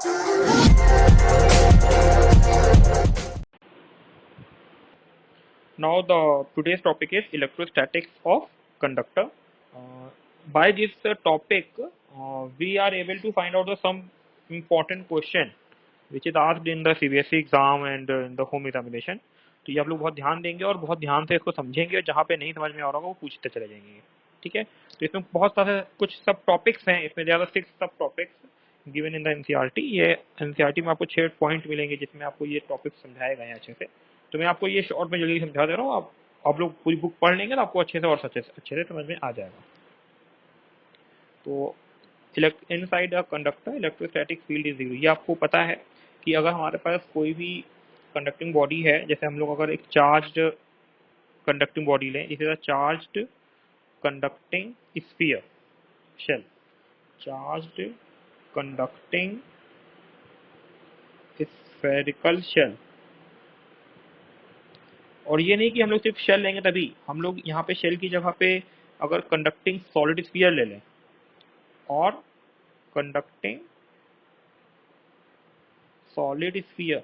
Now the today's topic is electrostatics of conductor. By this topic, we are able to find out some important question which is asked in the CBSE exam and in the home examination. तो ये आप लोग बहुत ध्यान देंगे और बहुत ध्यान से इसको समझेंगे और जहाँ पे नहीं समझ में आ रहा होगा वो पूछते चले जाएंगे। ठीक है, तो इसमें बहुत सारे कुछ सब टॉपिक्स हैं, इसमें ज़्यादा 6 सब topics given in the NCERT. ये एनसीईआरटी में आपको 6 पॉइंट मिलेंगे जिसमें आपको ये टॉपिक समझाए गए हैं अच्छे से। तो मैं आपको ये शॉर्ट में जल्दी समझा दे रहा हूँ, आप लोग पूरी बुक पढ़ लेंगे तो आपको अच्छे से और अच्छे से समझ में आ जाएगा। तो inside a conductor electrostatic field is zero. ये आपको पता है कि अगर हमारे पास कोई भी कंडक्टिंग बॉडी है, जैसे हम लोग अगर एक चार्ज्ड कंडक्टिंग बॉडी लें, इसे charged conducting sphere shell, charged conducting spherical shell. और ये नहीं कि हम लोग सिर्फ शेल लेंगे तभी, हम लोग यहाँ पे शेल की जगह पे अगर कंडक्टिंग सॉलिड स्फीयर ले लें और कंडक्टिंग सॉलिड स्फीयर,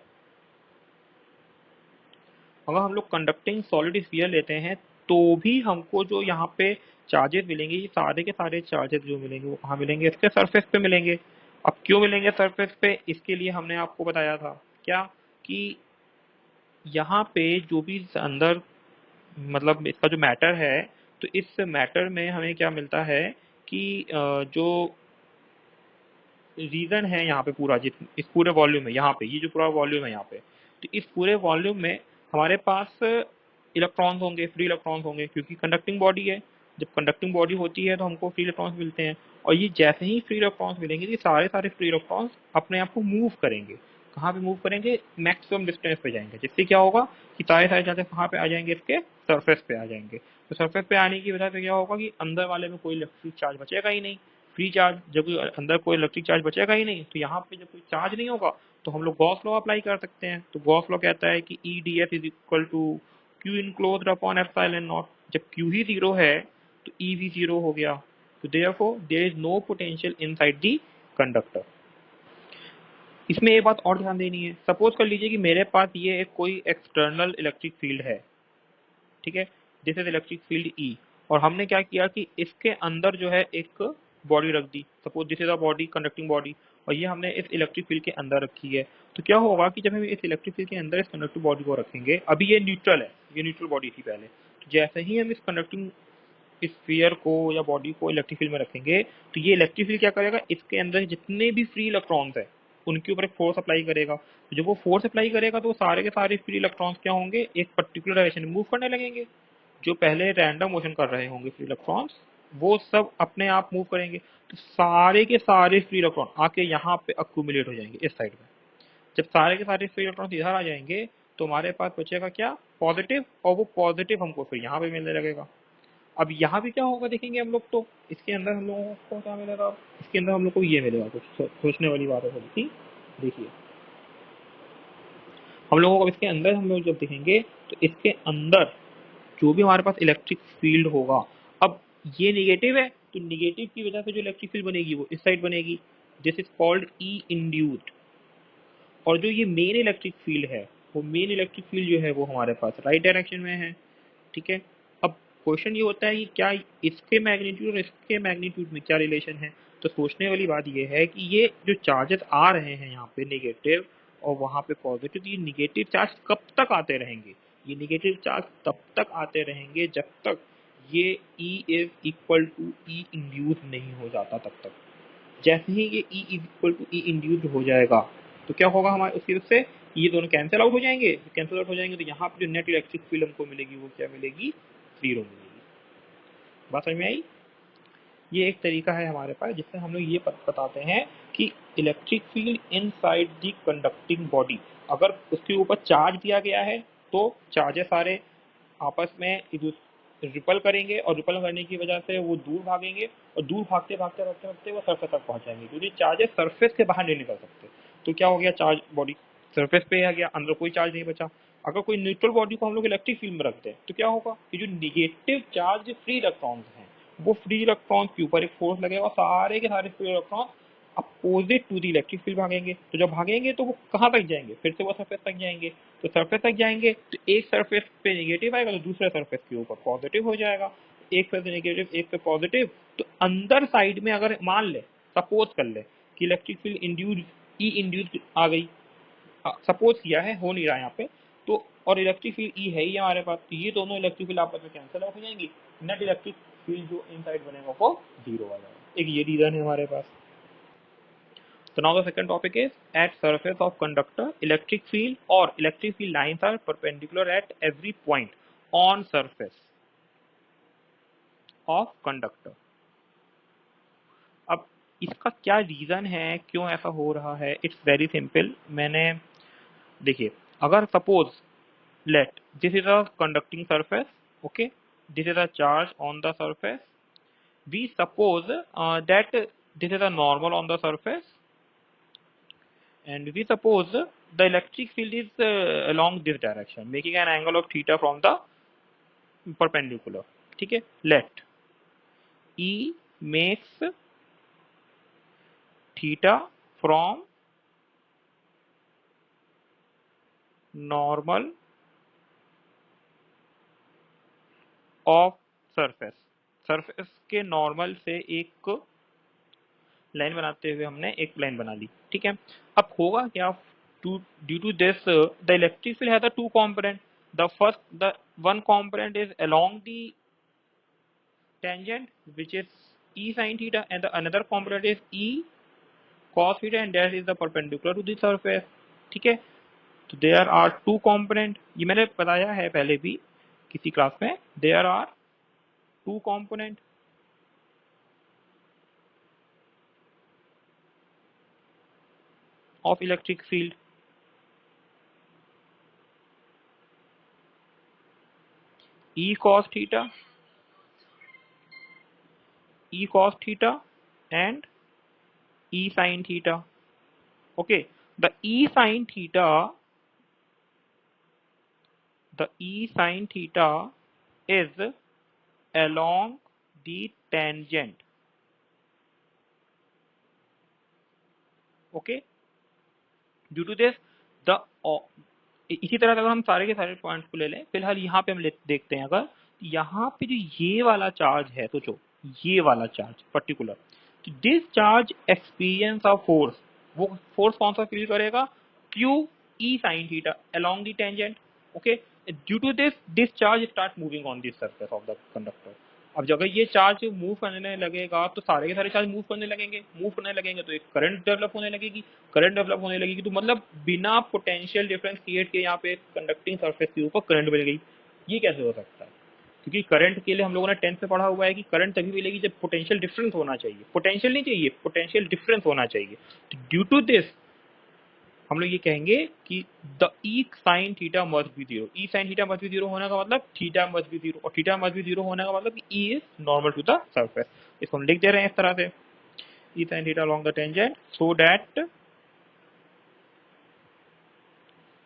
अगर हम लोग कंडक्टिंग सॉलिड स्फीयर लेते हैं तो भी हमको जो यहाँ पे चार्जेस मिलेंगे, ये सारे के सारे चार्जेस जो मिलेंगे वो कहाँ मिलेंगे? इसके सरफेस पे मिलेंगे। अब क्यों मिलेंगे सरफेस पे? इसके लिए हमने आपको बताया था क्या कि यहाँ पे जो भी अंदर मतलब इसका जो मैटर है, तो इस मैटर में हमें क्या मिलता है कि जो रीजन है यहाँ पे पूरा इस पूरे वॉल्यूम में, यहाँ पे ये जो पूरा वॉल्यूम है यहाँ पे, तो इस पूरे वॉल्यूम में हमारे पास इलेक्ट्रॉन्स होंगे, फ्री इलेक्ट्रॉन्स होंगे, क्योंकि कंडक्टिंग बॉडी है। जब कंडक्टिंग बॉडी होती है तो हमको फ्री इलेक्ट्रॉन्स मिलते हैं, और ये जैसे ही फ्री इलेक्ट्रॉन्स मिलेंगे ये सारे सारे फ्री इलेक्ट्रॉन्स अपने आप को मूव करेंगे। कहाँ पे मूव करेंगे? मैक्सिमम डिस्टेंस पे जाएंगे, जिससे क्या होगा कि सारे सारे जाते कहाँ पे आ जाएंगे? इसके सरफेस पे आ जाएंगे। तो सरफेस पे आने की वजह से क्या होगा कि अंदर वाले में कोई इलेक्ट्रिक चार्ज बचेगा ही नहीं। फ्री चार्ज, जब अंदर कोई इलेक्ट्रिक चार्ज बचेगा ही नहीं, तो यहाँ पे जब कोई चार्ज नहीं होगा तो हम लोग गॉस लॉ अप्लाई कर सकते हैं। तो गॉस लॉ कहता है कि E D F is equal to Q enclosed upon epsilon naught. जब क्यू ही जीरो है तो ई भी जीरो हो गया। तो therefore there is no potential inside the conductor. इसमें एक बात और ध्यान देनी है, सपोज कर लीजिए कि मेरे पास ये एक कोई एक्सटर्नल इलेक्ट्रिक फील्ड है, ठीक है, this is electric field E, और हमने क्या किया कि इसके अंदर जो है एक बॉडी रख दी, suppose this is a body, conducting body, और ये हमने इस इलेक्ट्रिक फील्ड के अंदर रखी है। तो क्या होगा कि जब हम इस इलेक्ट्रिक फील्ड के अंदर इस कंडक्टिव बॉडी को रखेंगे, अभी ये न्यूट्रल है, ये न्यूट्रल बॉडी थी पहले, तो जैसे ही हम इस कंडक्टिंग स्फीयर को या बॉडी को इलेक्ट्रिक फील्ड में रखेंगे तो ये इलेक्ट्रिक फील्ड क्या करेगा, इसके अंदर जितने भी फ्री इलेक्ट्रॉन्स है उनके ऊपर एक फोर्स अप्लाई करेगा। तो जब वो फोर्स अप्लाई करेगा तो सारे के सारे फ्री इलेक्ट्रॉन्स क्या होंगे? एक पर्टिकुलर डायरेक्शन में मूव करने लगेंगे। जो पहले रैंडम मोशन कर रहे होंगे फ्री इलेक्ट्रॉन्स, वो सब अपने आप मूव करेंगे। तो सारे के सारे फ्री इलेक्ट्रॉन आके यहाँ पे अक्यूमुलेट हो जाएंगे इस साइड में। जब सारे के सारे फ्री इलेक्ट्रॉन इधर आ जाएंगे तो हमारे पास बचेगा क्या? पॉजिटिव, और वो पॉजिटिव हमको फिर यहाँ पे मिलने लगेगा। अब यहाँ भी क्या होगा देखेंगे हम लोग, तो इसके अंदर हम लोगों को क्या मिलेगा? इसके अंदर हम लोग को ये मिलेगा, कुछ सोचने वाली बात है थोड़ी सी। देखिए हम लोगों को इसके अंदर हम लोग जब देखेंगे तो इसके अंदर जो भी हमारे पास इलेक्ट्रिक फील्ड होगा, अब ये निगेटिव है तो निगेटिव की वजह से जो इलेक्ट्रिक फील्ड बनेगी वो इस साइड बनेगी, this is called E induced. और जो ये मेन इलेक्ट्रिक फील्ड है, वो मेन इलेक्ट्रिक फील्ड जो है वो हमारे पास राइट डायरेक्शन में है। ठीक है, अब क्वेश्चन ये होता है कि क्या इसके मैग्नीट्यूड और इसके मैग्नीट्यूड में क्या रिलेशन है? तो सोचने वाली बात ये है कि ये जो चार्जेस आ रहे हैं यहाँ पे नेगेटिव और वहाँ पे पॉजिटिव, ये निगेटिव चार्ज कब तक आते रहेंगे? ये निगेटिव चार्ज तब तक आते रहेंगे जब तक ये E is equal to E induce नहीं हो जाता, तब तक। जैसे ही ये E is equal to E induced हो जाएगा तो क्या होगा हमारे उसकी वजह से ये दोनों कैंसिल आउट हो जाएंगे। कैंसिल आउट हो जाएंगे तो यहाँ पे जो नेट इलेक्ट्रिक फील्ड हमको मिलेगी वो क्या मिलेगी? जीरो मिलेगी। बात समझ में आई? ये एक तरीका है हमारे पास जिससे हम लोग ये बताते हैं कि electric field inside the conducting body, अगर उसके ऊपर चार्ज दिया गया है तो चार्जेस सारे आपस में रिपल करेंगे, और रिपल करने की वजह से वो दूर भागेंगे, और दूर भागते भागते भागते भागते वो सरफेस तक पहुंच जाएंगे, क्योंकि चार्जेस सरफेस के बाहर नहीं निकल सकते। तो क्या हो गया? चार्ज बॉडी सरफेस पे आ गया, अंदर कोई चार्ज नहीं बचा। अगर कोई न्यूट्रल बॉडी को हम लोग इलेक्ट्रिक फील्ड में रखते हैं तो क्या होगा कि जो निगेटिव चार्ज फ्री इलेक्ट्रॉन्स हैं, वो फ्री इलेक्ट्रॉन्स के ऊपर एक फोर्स लगेगा, सारे के सारे free electron opposite to the electric field भागेंगे। तो जब भागेंगे तो वो कहाँ तक जाएंगे, फिर से वो सरफेस तक जाएंगे। तो सरफेस तक जाएंगे तो एक सरफेस पे नेगेटिव आएगा तो दूसरे सरफेस के ऊपर पॉजिटिव हो जाएगा। एक पे नेगेटिव एक पे पॉजिटिव, तो अंदर साइड में अगर मान ले, सपोज कर ले कि इलेक्ट्रिक फील्ड इंड्यूस्ड, ई इंड्यूस्ड आ गई, सपोज किया है, हो नहीं रहा यहाँ पे, तो और इलेक्ट्रिक फील्ड ई है ही हमारे पास, तो ये दोनों इलेक्ट्रिक फील्ड आपस में कैंसिल आउट हो जाएंगी। नेट इलेक्ट्रिक फील्ड जो इनसाइड बनेगा वो जीरो आ जाएगा। एक ये रीजन है हमारे पास। So now the second topic is, at surface of conductor, electric field or electric field lines are perpendicular at every point on surface of conductor. अब इसका क्या रीजन है, क्यों ऐसा हो रहा है? It's very simple. मैंने देखिए, अगर suppose let this is a conducting surface, okay, this is a charge on the surface, we suppose that this is a normal on the surface, and we suppose the electric field is along this direction making an angle of theta from the perpendicular, ठीक है। let E makes theta from normal of surface, surface के normal से एक line बनाते हुए हमने एक line बना ली, ठीक है। अब होगा क्या, due to this the electric field has a two component, the one component is along the tangent which is E sin theta, and the another component is E cos theta, and that is the perpendicular to the surface, ठीक है। तो there are two component, ये मैंने बताया है पहले भी किसी क्लास में, there are two component of electric field, E cos theta and E sin theta, okay। the E sin theta is along the tangent, okay। due to this the इसी तरह अगर हम सारे के सारे पॉइंट्स को ले लें, फिलहाल यहाँ पे हम देखते हैं, अगर यहाँ पे जो ये वाला चार्ज है, तो जो ये वाला चार्ज पर्टिकुलर, तो this charge experience of force, वो फोर्स कौन सा फील करेगा, Q E sine theta along the tangent, okay. Due to this charge start moving on this surface of the conductor. अब जब ये चार्ज मूव करने लगेगा तो सारे के सारे चार्ज मूव करने लगेंगे तो एक करंट डेवलप होने लगेगी, तो मतलब बिना पोटेंशियल डिफरेंस क्रिएट किए यहाँ पे कंडक्टिंग सरफेस के ऊपर करंट मिल गई। ये कैसे हो सकता है? क्योंकि करंट के लिए हम लोगों ने 10th में पढ़ा हुआ है कि करंट तभी मिलेगी जब पोटेंशियल डिफरेंस होना चाहिए, पोटेंशियल नहीं चाहिए, पोटेंशियल डिफरेंस होना चाहिए। तो ड्यू टू दिस हम लोग ये कहेंगे कि the E sine theta must be zero, E sine theta must be zero होने का मतलब थीटा मस्ट बी जीरो, और थीटा मस्ट बी जीरो होने का मतलब E is normal to the surface. इसको हम लिख दे रहे हैं इस तरह से, E sine theta along the tangent so that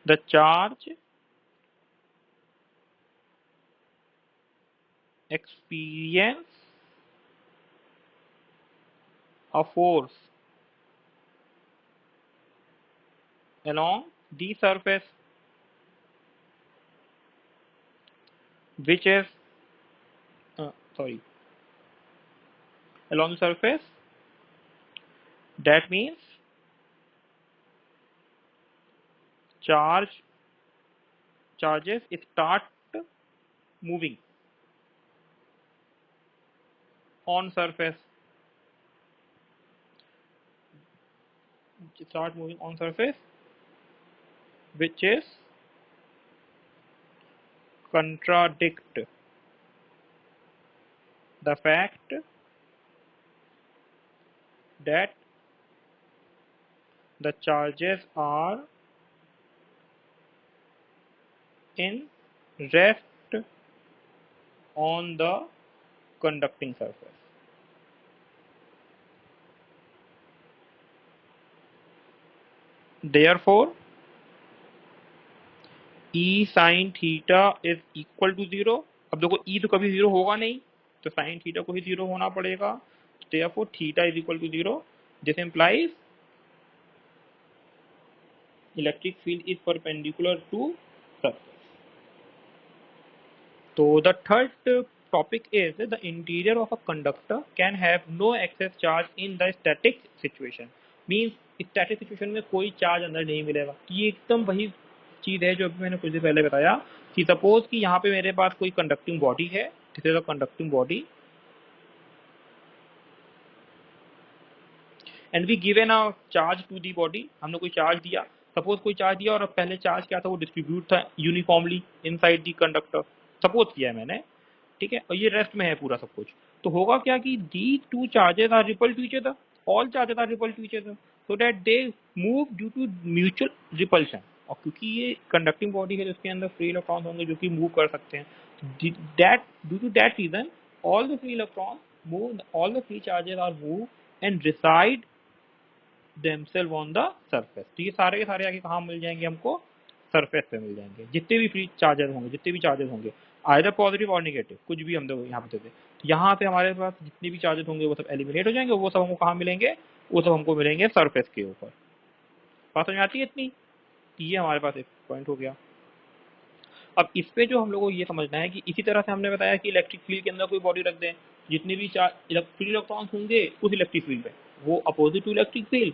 the charge experience a force along the surface which is sorry, along the surface, that means charges start moving on surface, which is contradict the fact that the charges are in rest on the conducting surface. Therefore, E sin theta is equal to 0। अब देखो E तो कभी 0 होगा नहीं, तो sin theta को ही 0 होना पड़ेगा। Therefore, theta is equal to 0 this implies electric field is perpendicular to surface. So the third topic is the interior of a conductor can have no excess charge in the static situation. Means static situation में कोई charge अंदर नहीं मिलेगा. ये एकदम वही चीज है जो अभी मैंने कुछ देर पहले बताया कि सपोज कि यहाँ पे मेरे पास कोई कंडक्टिंग बॉडी है. This is a conducting body and we given a charge to the body. हमने कोई चार्ज दिया, सपोज कोई चार्ज दिया और पहले चार्ज क्या था वो डिस्ट्रीब्यूट था uniformly inside the conductor. Suppose किया है मैंने, ठीक है, और ये रेस्ट में है पूरा सब कुछ. तो होगा क्या कि the two charges are repel to each other. All charges are repel to each other so that they move due to mutual repulsion. और क्योंकि ये कंडक्टिंग बॉडी है जिसके अंदर फ्री इलेक्ट्रॉन्स होंगे जो कि मूव कर सकते हैं, that due to that reason all the free electrons move, all the free charges are move and reside themselves on the surface. तो ये सारे के सारे आगे कहाँ मिल जाएंगे हमको? सरफेस पे मिल जाएंगे. जितने भी फ्री चार्जेस होंगे, जितने भी चार्जेस होंगे, आइदर पॉजिटिव और नेगेटिव, कुछ भी हम देखो यहाँ पे देते. तो यहाँ पे हमारे पास जितने भी चार्जेस होंगे वो सब एलिमिनेट हो जाएंगे. वो सब हमको कहाँ मिलेंगे? वो सब हमको मिलेंगे सरफेस के ऊपर. बात समझ आती है इतनी? ये हमारे पास एक पॉइंट हो गया. अब इस पे जो हम लोगों को ये समझना है कि इसी तरह से हमने बताया कि इलेक्ट्रिक फील्ड के अंदर कोई बॉडी रख दें, जितने भी फ्री इलेक्ट्रॉन्स होंगे उस इलेक्ट्रिक फील्ड पे, वो अपोजिट टू इलेक्ट्रिक फील्ड,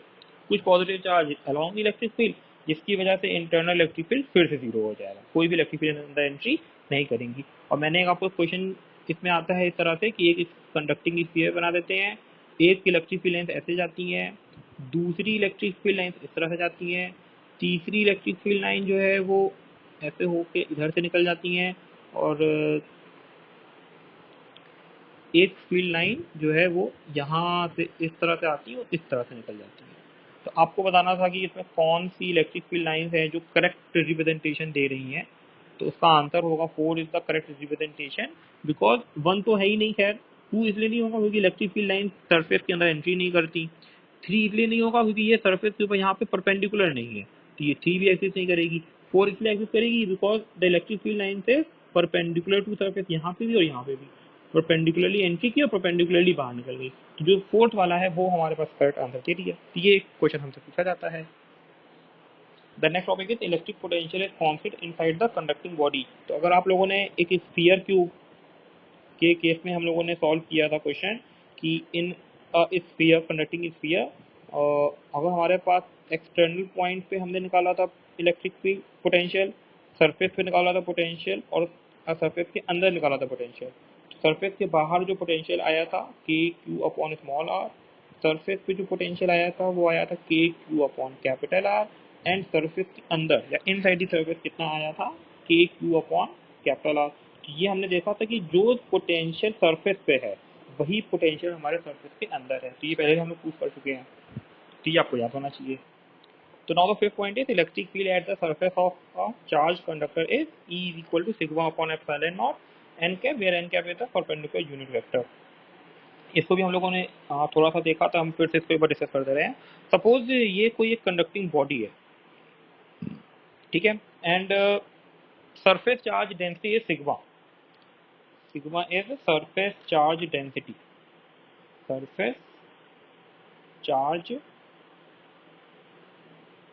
कुछ positive charge along electric field, जिसकी वजह से इंटरनल इलेक्ट्रिक फील्ड फिर से जीरो हो जाएगा. कोई भी इलेक्ट्रिक फील्ड अंदर एंट्री नहीं करेंगी. और मैंने एक आपको क्वेश्चन इसमें आता है इस तरह से कि एक कंडक्टिंग स्फीयर बना देते हैं, एक इलेक्ट्रिक फील्ड लाइन्स ऐसे जाती हैं, दूसरी इलेक्ट्रिक फील्ड लाइन्स इस तरह से जाती हैं, तीसरी इलेक्ट्रिक फील्ड लाइन जो है वो ऐसे होके इधर से निकल जाती हैं, और एक फील्ड लाइन जो है वो यहाँ से इस तरह से आती है और इस तरह से निकल जाती है. तो आपको बताना था कि इसमें कौन सी इलेक्ट्रिक फील्ड लाइन्स हैं जो करेक्ट रिप्रेजेंटेशन दे रही हैं. तो उसका आंसर होगा 4 is the correct representation, because 1 तो है ही नहीं. खैर 2 इसलिए नहीं होगा क्योंकि इलेक्ट्रिक फील्ड लाइन सरफेस के अंदर एंट्री नहीं करती. 3 इसलिए नहीं होगा क्योंकि ये सरफेस के ऊपर यहाँ पे परपेंडिकुलर नहीं है, तो ये 3 भी एग्जिस्ट नहीं करेगी. 4 इसलिए एग्जिस्ट करेगी because the electric field line से परपेंडिकुलर टू सरफेस यहाँ पे भी और यहाँ पे भी परपेंडिकुलरली एंट्री की और परपेंडिकुलरली बाहर निकल गई. तो जो फोर्थ वाला है वो हमारे पास करेक्ट आंसर दे दिया. तो ये क्वेश्चन हमसे पूछा जाता है. The next topic is electric potential is constant inside the conducting body. तो अगर आप लोगों ने एक स्फीयर क्यूब के केस में हम लोगों ने सॉल्व किया था क्वेश्चन कि इन स्फीयर, कंडक्टिंग स्फीयर, अगर हमारे पास एक्सटर्नल पॉइंट पे हमने निकाला था इलेक्ट्रिक फील्ड पोटेंशियल, सरफेस पे निकाला था पोटेंशियल, और सरफेस के अंदर निकाला था पोटेंशियल. सरफेस के बाहर जो पोटेंशियल आया था K Q upon small R, surface पे जो पोटेंशियल आया था वो आया था K Q upon capital R, and surface के अंदर या इनसाइड द सरफेस कितना आया था? K Q upon capital are. ये हमने देखा था कि जो पोटेंशियल सरफेस पे है वही पोटेंशियल हमारे सरफेस के अंदर है. तो ये पहले हम लोग प्रूव कर चुके हैं, तो ये आपको याद होना चाहिए. तो now the fifth point is electric field at the surface of a charge conductor is E is equal to sigma upon epsilon naught N cap, where N cap is the perpendicular unit vector. इसको भी हम लोगों ने थोड़ा सा देखा था, हम फिर से इसको एक बार डिस्कस कर दे रहे हैं. सपोज ये कोई एक कंडक्टिंग बॉडी है, ठीक है, and surface charge density is sigma. Sigma is surface charge density, surface charge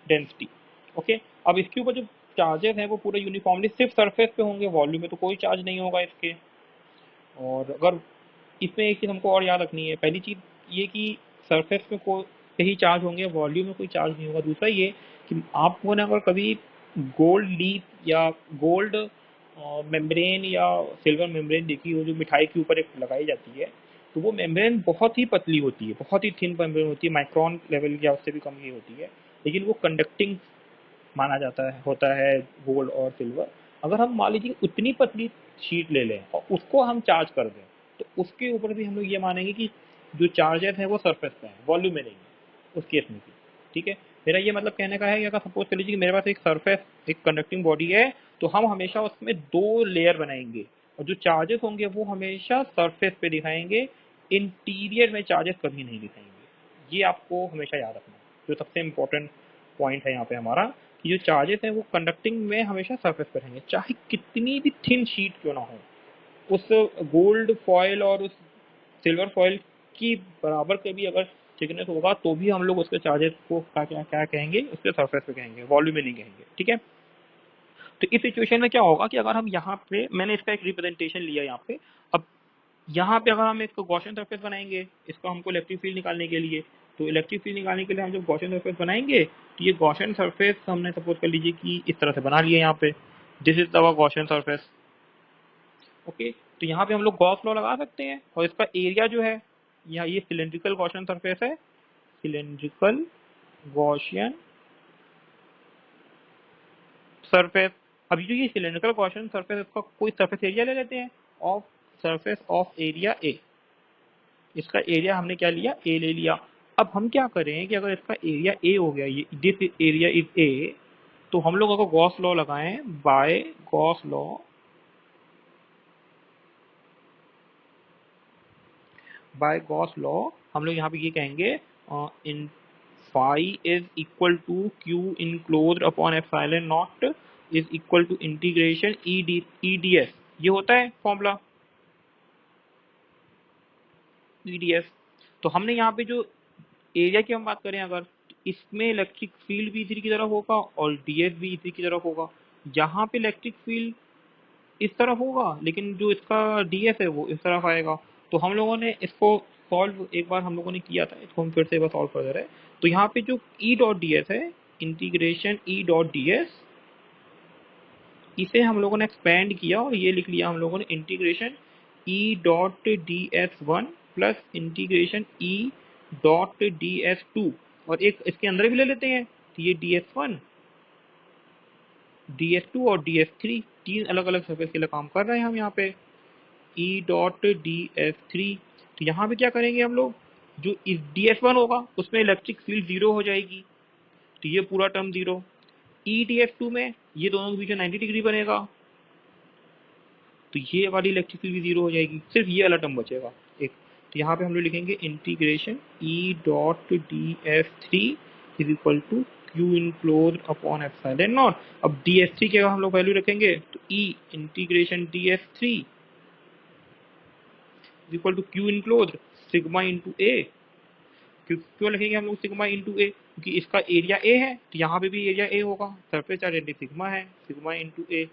density. Okay, अब इसके ऊपर जो चार्जेस हैं वो पूरे यूनिफॉर्मली सिर्फ सरफेस पे होंगे, वॉल्यूम में तो कोई चार्ज नहीं होगा इसके. और अगर इसमें एक चीज़ हमको और याद रखनी है, पहली चीज़ ये कि सरफेस पे पे ही चार्ज होंगे, वॉल्यूम में कोई चार्ज नहीं होगा. दूसरा ये कि आपको ना अगर कभी गोल्ड लीफ या गोल्ड मेम्ब्रेन या सिल्वर मेम्ब्रेन देखी हो जो मिठाई के ऊपर एक लगाई जाती है, तो वो मेम्ब्रेन बहुत ही पतली होती है, बहुत ही थिन मेम्ब्रेन होती है, माइक्रोन लेवल या उससे भी कम ही होती है, लेकिन वो कंडक्टिंग माना जाता है, होता है गोल्ड और सिल्वर. अगर हम मान लीजिए उतनी पतली शीट ले लें और उसको हम चार्ज कर दें, तो उसके ऊपर भी हम लोग ये मानेंगे कि जो चार्जेस हैं वो सरफेस पे हैं, वॉल्यूम में नहीं है उस केस में भी. ठीक है, मेरा ये मतलब कहने का है कि अगर सपोज कर लीजिए कि मेरे पास एक सरफेस, एक कंडक्टिंग बॉडी है, तो हम हमेशा उसमें 2 लेयर बनाएंगे और जो चार्जेस होंगे वो हमेशा सरफेस पे दिखाएंगे, इंटीरियर में चार्जेस कभी नहीं दिखाएंगे. ये आपको हमेशा याद रखना है, जो सबसे इम्पोर्टेंट पॉइंट है यहाँ पे हमारा, कि जो चार्जेस हैं वो कंडक्टिंग में हमेशा सरफेस पर रहेंगे, चाहे कितनी भी थिन शीट क्यों ना हो. उस गोल्ड फॉयल और उस सिल्वर फॉयल की बराबर के भी अगर थिकनेस होगा तो भी हम लोग उसके चार्जेस को क्या क्या क्या कहेंगे, उसके सरफेस पे कहेंगे, वॉल्यूम में नहीं कहेंगे। ठीक है, तो इस सिचुएशन में क्या होगा कि अगर हम यहाँ पे, मैंने इसका एक रिप्रेजेंटेशन लिया यहाँ पे, अब यहाँ पे अगर हम एक गॉसियन सरफेस बनाएंगे, इसका हमको इलेक्ट्रिक फील्ड निकालने के लिए, तो इलेक्ट्रिक फील्ड निकालने के लिए हम जब गॉसियन सरफेस बनाएंगे तो ये गॉसियन सरफेस हमने सपोज कर लीजिए कि इस तरह से बना लिया यहाँ पे, this is our Gaussian surface. Okay, तो यहाँ पे हम लोग गॉस लॉ लगा सकते हैं और इसका एरिया जो है, यहाँ ये सिलेंड्रिकल गॉसियन सरफेस है, सिलेंड्रिकल गॉसियन सरफेस। अभी जो ये सिलेंड्रिकल गॉसियन सरफेस, इसका कोई सरफेस एरिया ले लेते हैं of surface of area A. इसका एरिया हमने क्या लिया, ए ले लिया। अब हम क्या करें कि अगर इसका एरिया ए हो गया, ये दिस एरिया इज ए, तो हम लोग अगर गॉस लॉ लगाएं, by Gauss law, by Gauss law हम लोग यहाँ पे ये कहेंगे in phi is equal to Q enclosed upon epsilon naught is equal to integration E D s. ये होता है फॉर्मूला ई डी एस। तो हमने यहाँ पे जो एरिया की हम बात करें अगर, तो इसमें इलेक्ट्रिक फील्ड भी इसी की तरफ होगा और डीएस भी इसी की तरफ होगा। यहाँ पे इलेक्ट्रिक फील्ड इस तरफ होगा लेकिन जो इसका डीएस है वो इस तरफ आएगा। तो हम लोगों ने इसको सॉल्व एक बार हम लोगों ने किया था, इसको हम फिर से एक बार सॉल्व कर दे रहे हैं। तो यहाँ पे जो ई डॉट डी एस है, integration E dot D S, इसे हम लोगों ने एक्सपेंड किया और ये लिख लिया हम लोगों ने integration E dot D S one plus integration E dot D S two, और एक इसके अंदर भी ले लेते हैं, तो ये D S one, D S two और डी एस थ्री, तीन अलग अलग सरफेस के लिए काम कर रहे हैं हम यहाँ पे, ई डॉट डी एस थ्री। तो यहाँ पे क्या करेंगे हम लोग, जो डी एस वन होगा उसमें इलेक्ट्रिक फील्ड जीरो हो जाएगी, तो ये पूरा term zero. E D S two में ये दोनों के बीच में 90 डिग्री बनेगा, तो ये वाली इलेक्ट्रिक फील्ड भी जीरो हो जाएगी, सिर्फ ये वाला टर्म बचेगा एक। तो यहाँ पे हम लोग लिखेंगे integration E dot D S three is equal to q enclose upon epsilon naught. अब डी एस थ्री की अगर हम लोग वैल्यू रखेंगे तो E integration d S three is equal to q enclose sigma into A. क्यों लिखेंगे हम लोग सिग्मा इंटू ए, क्योंकि इसका एरिया ए है तो यहाँ पे भी एरिया ए होगा, सरफेस चार्ज सिग्मा है, सिग्मा इंटू ए।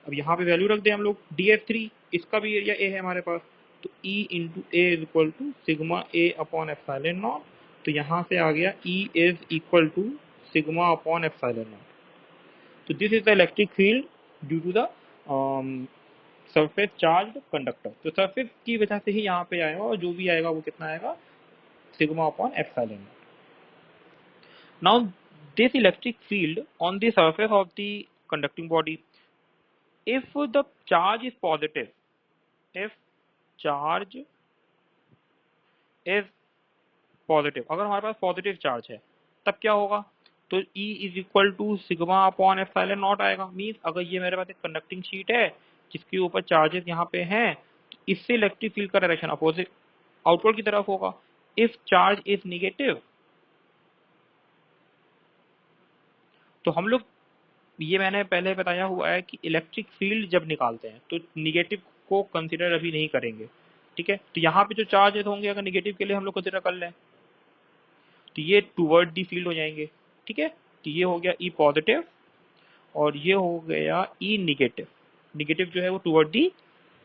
अब यहाँ पे वैल्यू रख दें हम लोग डी एफ थ्री, इसका भी एरिया ए है हमारे पास, तो E into A is equal to sigma A upon epsilon naught. तो यहाँ से आ गया E is equal to sigma upon epsilon naught. तो this is the electric field due to the surface charge conductor. तो सरफेस की वजह से ही यहाँ पे आएगा और जो भी आएगा वो कितना आएगा, sigma upon epsilon not. Now this electric field on the surface of the conducting body, if the charge is positive, if charge is positive, अगर हमारे पास पॉजिटिव चार्ज है तब क्या होगा, तो E is equal to sigma upon epsilon naught आएगा। Means अगर ये मेरे पास एक कंडक्टिंग शीट है जिसके ऊपर चार्जेस यहाँ पे हैं, इससे इलेक्ट्रिक फील्ड का डायरेक्शन अपोजिट आउटवर्ड की तरफ होगा। इफ चार्ज इज निगेटिव, तो हम लोग, ये मैंने पहले बताया हुआ है कि इलेक्ट्रिक फील्ड जब निकालते हैं तो निगेटिव को कंसीडर अभी नहीं करेंगे। ठीक है, तो यहाँ पे जो चार्जेस होंगे अगर निगेटिव के लिए हम लोग कंसीडर कर लें तो ये टूवर्ड दी फील्ड हो जाएंगे। ठीक है, तो ये हो गया ई पॉजिटिव और ये हो गया ई निगेटिव। निगेटिव जो है वो टूवर्ड दी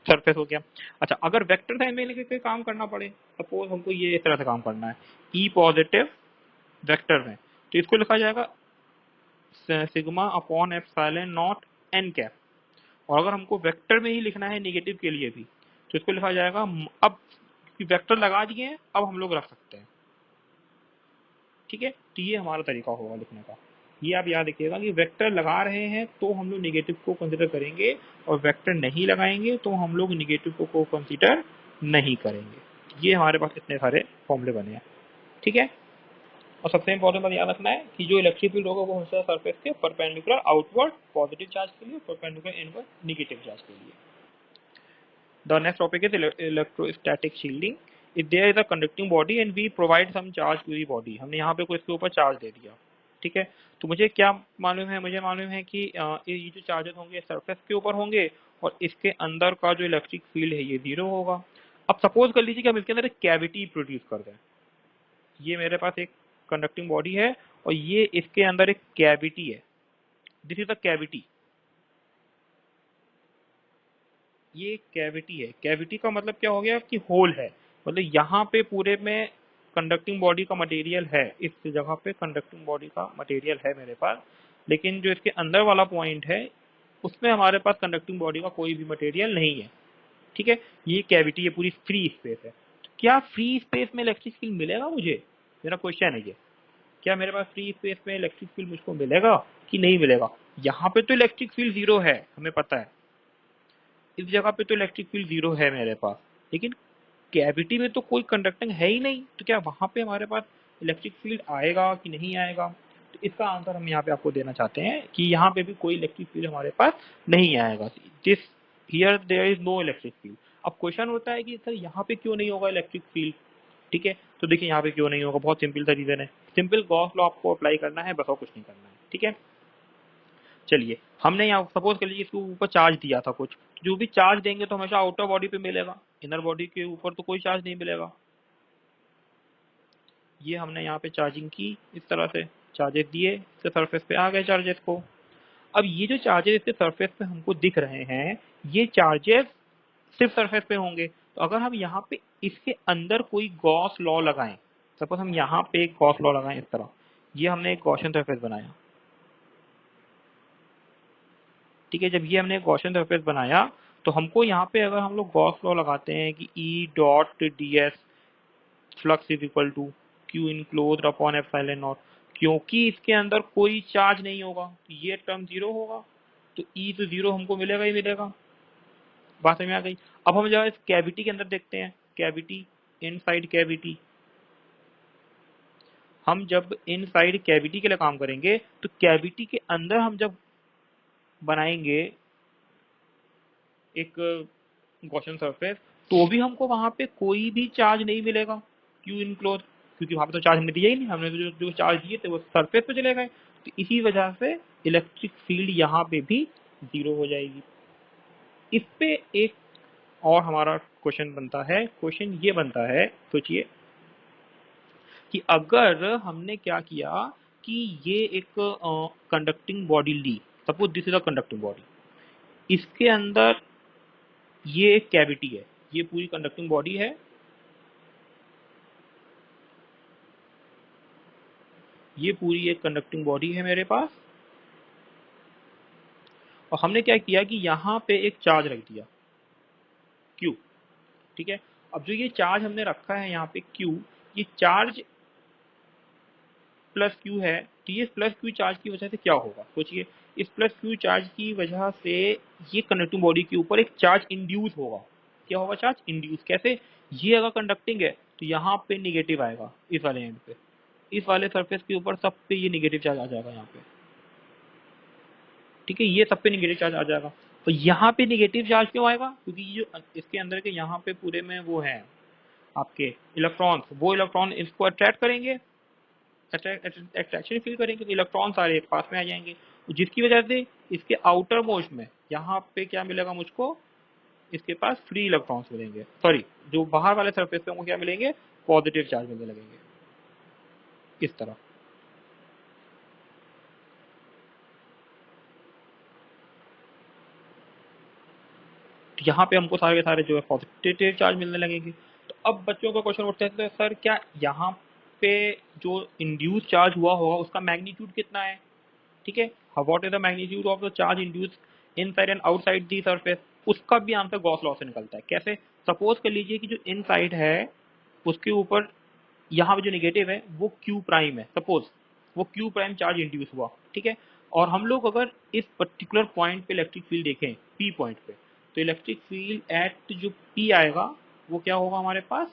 सरफेस हो गया। अच्छा, अगर वेक्टर साइन में लेके काम करना पड़े, सपोज हमको ये इस तरह से काम करना है ई पॉजिटिव वेक्टर में, तो इसको लिखा जाएगा sigma upon epsilon naught N cap. और अगर हमको वेक्टर में ही लिखना है नेगेटिव के लिए भी, तो इसको लिखा जाएगा, अब वेक्टर लगा दिए हैं अब हम लोग रख सकते हैं। ठीक है, तो ये हमारा तरीका होगा लिखने का। ये आप याद रखिएगा कि वेक्टर लगा रहे हैं तो हम लोग नेगेटिव को कंसीडर करेंगे और वेक्टर नहीं लगाएंगे तो हम लोग नेगेटिव को कंसीडर नहीं करेंगे। ये हमारे पास इतने सारे फॉर्मूले बने हैं। ठीक है, और सबसे इंपॉर्टेंट बात याद रखना है कि जो इलेक्ट्रिक फील्ड होगा वो हमेशा सरफेस के परपेंडिकुलर आउटवर्ड पॉजिटिव चार्ज के लिए, परपेंडिकुलर इनवर्ड नेगेटिव चार्ज के लिए। The next topic is electrostatic shielding. If there is a conducting body and we provide some charge to the body, हमने यहाँ पे कोई इसके ऊपर चार्ज दे दिया। ठीक है, तो मुझे क्या मालूम है, मुझे मालूम है कि ये जो चार्जेस होंगे सरफेस के ऊपर होंगे और इसके अंदर का जो इलेक्ट्रिक फील्ड है ये जीरो होगा। अब सपोज कर लीजिए कि हम इसके अंदर एक कैविटी प्रोड्यूस कर दें। ये मेरे पास एक कंडक्टिंग बॉडी है और ये इसके अंदर एक कैविटी है। दिस इज अ कैविटी, ये कैविटी है। कैविटी का मतलब क्या हो गया कि होल है, मतलब यहाँ पे पूरे में कंडक्टिंग बॉडी का मटेरियल है, इस जगह पे कंडक्टिंग बॉडी का मटेरियल है मेरे पास, लेकिन जो इसके अंदर वाला पॉइंट है उसमें हमारे पास कंडक्टिंग बॉडी का कोई भी मटेरियल नहीं है। ठीक है, ये कैविटी, ये पूरी फ्री स्पेस है। तो क्या फ्री स्पेस में इलेक्ट्रिक फील्ड मिलेगा मुझे? मेरा क्वेश्चन है ये, क्या मेरे पास फ्री स्पेस में इलेक्ट्रिक फील्ड मुझको मिलेगा कि नहीं मिलेगा? यहाँ पे तो इलेक्ट्रिक फील्ड जीरो है, हमें पता है, इस जगह पे तो इलेक्ट्रिक फील्ड जीरो है मेरे पास, लेकिन कैविटी में तो कोई कंडक्टिंग है ही नहीं, तो क्या वहां पे हमारे पास इलेक्ट्रिक फील्ड आएगा कि नहीं आएगा? तो इसका आंसर हम यहाँ पे आपको देना चाहते हैं कि यहाँ पे भी कोई इलेक्ट्रिक फील्ड हमारे पास नहीं आएगा। This here there is no electric field. अब क्वेश्चन होता है कि सर यहाँ पे क्यों नहीं होगा इलेक्ट्रिक फील्ड? ठीक है, तो देखिए यहाँ पे क्यों नहीं होगा, बहुत सिंपल सा रीजन है। सिंपल गॉस लॉ आपको अप्लाई करना है, बस और कुछ नहीं करना है। ठीक है, चलिए हमने यहाँ सपोज कर लीजिए इसके ऊपर चार्ज दिया था कुछ, जो भी चार्ज देंगे तो हमेशा आउटर बॉडी पे मिलेगा, इनर बॉडी के ऊपर तो कोई चार्ज नहीं मिलेगा। ये हमने यहाँ पे चार्जिंग की, इस तरह से चार्जेस दिए, इसके सरफेस पे आ गए चार्जेस को। अब ये जो चार्जेस इसके सरफेस पे हमको दिख रहे हैं, ये चार्जेस सिर्फ सरफेस पे होंगे। तो अगर हम यहाँ पे इसके अंदर कोई गॉस लॉ लगाएं, सपोज हम यहाँ पे एक गॉस लॉ लगाएं इस तरह, ये हमने एक गॉसियन सरफेस बनाया। ठीक है, जब ये हमने गॉसियन सरफेस बनाया तो हमको यहाँ पे अगर हम लोग गॉस लॉ लगाते हैं कि E dot D S flux is equal to Q enclosed upon epsilon naught, क्योंकि इसके अंदर कोई चार्ज नहीं होगा तो ये टर्म जीरो होगा, तो ई तो जीरो हमको मिलेगा ही मिलेगा। बात समझ में आ गई? अब हम जरा इस कैविटी के अंदर देखते हैं, कैविटी, इनसाइड कैविटी। हम जब इनसाइड कैविटी के लिए काम करेंगे तो कैविटी के अंदर हम जब बनाएंगे एक गॉसियन सरफेस, तो भी हमको वहां पे कोई भी चार्ज नहीं मिलेगा, क्यू इनक्लोज, क्योंकि वहां पे तो चार्ज हमने दिया ही नहीं, हमने तो जो चार्ज दिए थे वो सरफेस पे चले गए। तो इसी वजह से इलेक्ट्रिक फील्ड यहाँ पे भी जीरो हो जाएगी। इस पे एक और हमारा क्वेश्चन बनता है, क्वेश्चन ये बनता है, सोचिए कि अगर हमने क्या किया कि ये एक कंडक्टिंग बॉडी ली, suppose this is a conducting body, इसके अंदर ये एक कैविटी है, ये पूरी कंडक्टिंग बॉडी है, ये पूरी एक कंडक्टिंग बॉडी है मेरे पास, और हमने क्या किया कि यहाँ पे एक चार्ज रख दिया Q। ठीक है, अब जो ये चार्ज हमने रखा है यहाँ पे Q, ये चार्ज प्लस Q है, तो ये प्लस Q चार्ज की वजह से क्या होगा, सोचिए, इस प्लस Q चार्ज की वजह से ये कंडक्टिंग बॉडी के ऊपर एक चार्ज इंड्यूस होगा। क्या होगा? Charge induce. कैसे? ये अगर कंडक्टिंग है तो यहाँ पे निगेटिव आएगा, इस वाले एंड पे, इस वाले सरफेस के ऊपर सब पे ये निगेटिव चार्ज आ जाएगा यहाँ पे। ठीक है, ये सब पे निगेटिव चार्ज आ जाएगा। तो यहाँ पे निगेटिव चार्ज क्यों आएगा? क्योंकि ये जो इसके अंदर के यहाँ पे पूरे में वो है आपके इलेक्ट्रॉन्स, वो इलेक्ट्रॉन इसको अट्रैक्ट करेंगे, अट्रैक्शन फील करेंगे, तो इलेक्ट्रॉन सारे एक पास में आ जाएंगे, जिसकी वजह से इसके आउटर मोस्ट में यहाँ पे क्या मिलेगा मुझको, इसके पास फ्री इलेक्ट्रॉन्स मिलेंगे, सॉरी जो बाहर वाले सरफेस पे क्या मिलेंगे, पॉजिटिव चार्ज मिलने लगेंगे, इस तरह। तो यहाँ पे हमको सारे के सारे जो है पॉजिटिव चार्ज मिलने लगेंगे। तो अब बच्चों का क्वेश्चन उठता है, तो सर क्या यहाँ पे जो इंड्यूस चार्ज हुआ होगा उसका मैग्नीट्यूड कितना है? ठीक है, what is the magnitude of the charge induce inside and outside the surface? उसका भी आंसर गॉस लॉ से निकलता है। कैसे? सपोज कर लीजिए कि जो इनसाइड है उसके ऊपर यहाँ पे जो नेगेटिव है वो क्यू प्राइम है, सपोज वो क्यू प्राइम चार्ज इंड्यूस हुआ। ठीक है, और हम लोग अगर इस पर्टिकुलर पॉइंट पे इलेक्ट्रिक फील्ड देखें, पी पॉइंट पे, तो इलेक्ट्रिक फील्ड एट जो पी आएगा वो क्या होगा हमारे पास,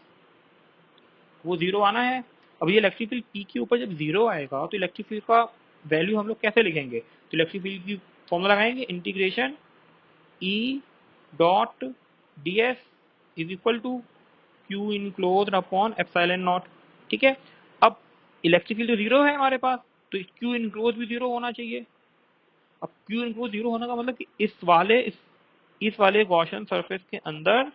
वो जीरो आना है। अब ये इलेक्ट्रिक फील्ड पी के ऊपर जब जीरो आएगा तो इलेक्ट्रिक फील्ड का वैल्यू हम लोग कैसे लिखेंगे? तो इलेक्ट्रिक फील्ड की फॉर्मूला लगाएंगे, integration E dot D S is equal to Q enclosed upon epsilon naught. ठीक है, अब इलेक्ट्रिक फील्ड तो जीरो है हमारे पास, तो क्यू इनक्लोज भी जीरो होना चाहिए। अब क्यू इनक्लोज जीरो होने का मतलब कि इस वाले गॉसियन सरफेस के अंदर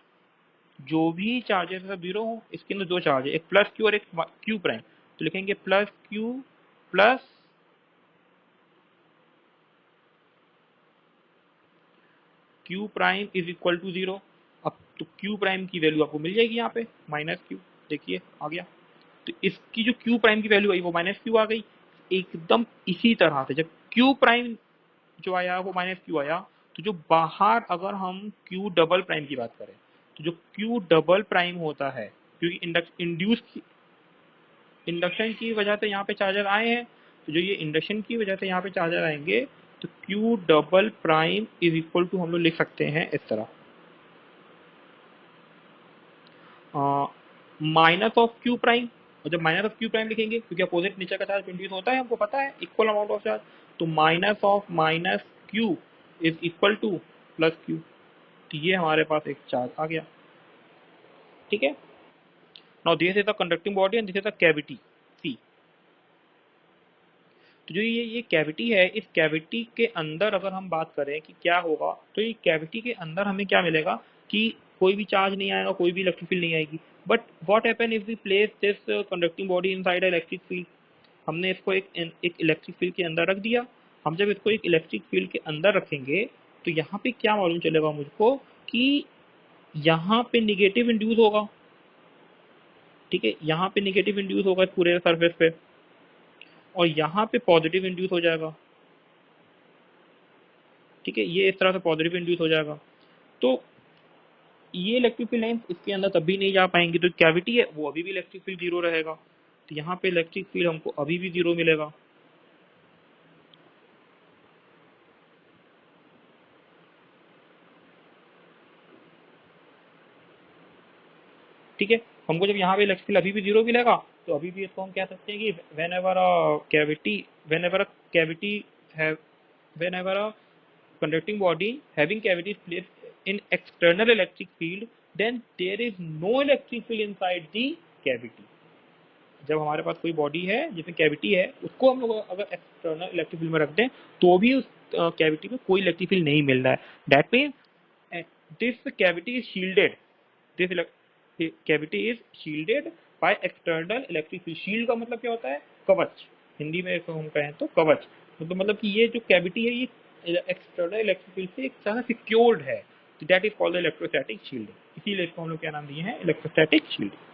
जो भी चार्जेस है सब जीरो हो। इसके अंदर दो चार्ज है, एक प्लस क्यू और एक क्यू प्राइम, तो लिखेंगे plus Q plus Q prime is equal to 0। अब तो क्यू प्राइम की वैल्यू आपको मिल जाएगी यहाँ पे माइनस क्यू, देखिए आ गया। तो इसकी जो क्यू प्राइम की वैल्यू आई वो माइनस क्यू आ गई। एकदम इसी तरह से जब क्यू प्राइम जो आया वो माइनस क्यू आया, तो जो बाहर अगर हम क्यू डबल प्राइम की बात करें, तो जो क्यू डबल प्राइम होता है, क्योंकि इंडक्शन की वजह से यहाँ पे चार्जर आए हैं, तो जो ये इंडक्शन की वजह से यहाँ पे चार्जर आएंगे, तो Q double prime is equal to हम लोग लिख सकते हैं इस तरह, माइनस ऑफ क्यू प्राइम। और जब माइनस ऑफ क्यू प्राइम लिखेंगे, क्योंकि अपोजिट नेचर का चार्ज इंड्यूस होता है, हमको पता है इक्वल अमाउंट ऑफ चार्ज, तो minus of minus Q is equal two plus Q. तो ये हमारे पास एक चार्ज आ गया, ठीक है। Now this is the conducting body and this is the cavity C. तो जो ये कैविटी है, इस कैविटी के अंदर अगर हम बात करें कि क्या होगा, तो ये कैविटी के अंदर हमें क्या मिलेगा कि कोई भी चार्ज नहीं आएगा, कोई भी इलेक्ट्रिक फील्ड नहीं आएगी। But what happen if we place this conducting body inside electric field. हमने इसको एक इलेक्ट्रिक फील्ड के अंदर रख दिया। हम जब इसको एक इलेक्ट्रिक फील्ड के अंदर रखेंगे, तो यहाँ पे क्या मालूम चलेगा मुझको कि यहाँ पे निगेटिव इंड्यूस होगा, ठीक है, यहाँ पे निगेटिव इंड्यूस होगा पूरे सरफेस पे, और यहाँ पे पॉजिटिव इंड्यूस हो जाएगा, ठीक है, ये इस तरह से पॉजिटिव इंड्यूस हो जाएगा। तो ये इलेक्ट्रिक फील्ड लाइंस इसके अंदर तब भी नहीं जा पाएंगी, तो कैविटी है वो अभी भी इलेक्ट्रिक फील्ड जीरो रहेगा। तो यहाँ पे इलेक्ट्रिक फील्ड हमको अभी भी जीरो मिलेगा, ठीक है। हमको जब यहाँ पे इलेक्ट्रिक फील्ड अभी भी जीरो मिलेगा, तो अभी भी इसको हम कह सकते हैं कि whenever a cavity have whenever a conducting body having cavity is placed in external electric field, then there is no electric field inside the cavity। जब हमारे पास कोई बॉडी है जिसमें कैविटी है, उसको हम लोग अगर एक्सटर्नल इलेक्ट्रिक फील्ड में रख दें, तो भी उस कैविटी में कोई इलेक्ट्रिक फील्ड नहीं मिल रहा है। That means this cavity is shielded, this cavity is shielded by external electric field. Shield का मतलब क्या होता है? कवच। हिंदी में इसको हम कहें तो कवच, मतलब कि ये जो कैविटी है ये एक्सटर्नल इलेक्ट्रिक फील्ड से एक तरह सिक्योर्ड है। That is called electrostatic shielding. इसीलिए इसको हम लोग क्या नाम दिए हैं? Electrostatic shielding.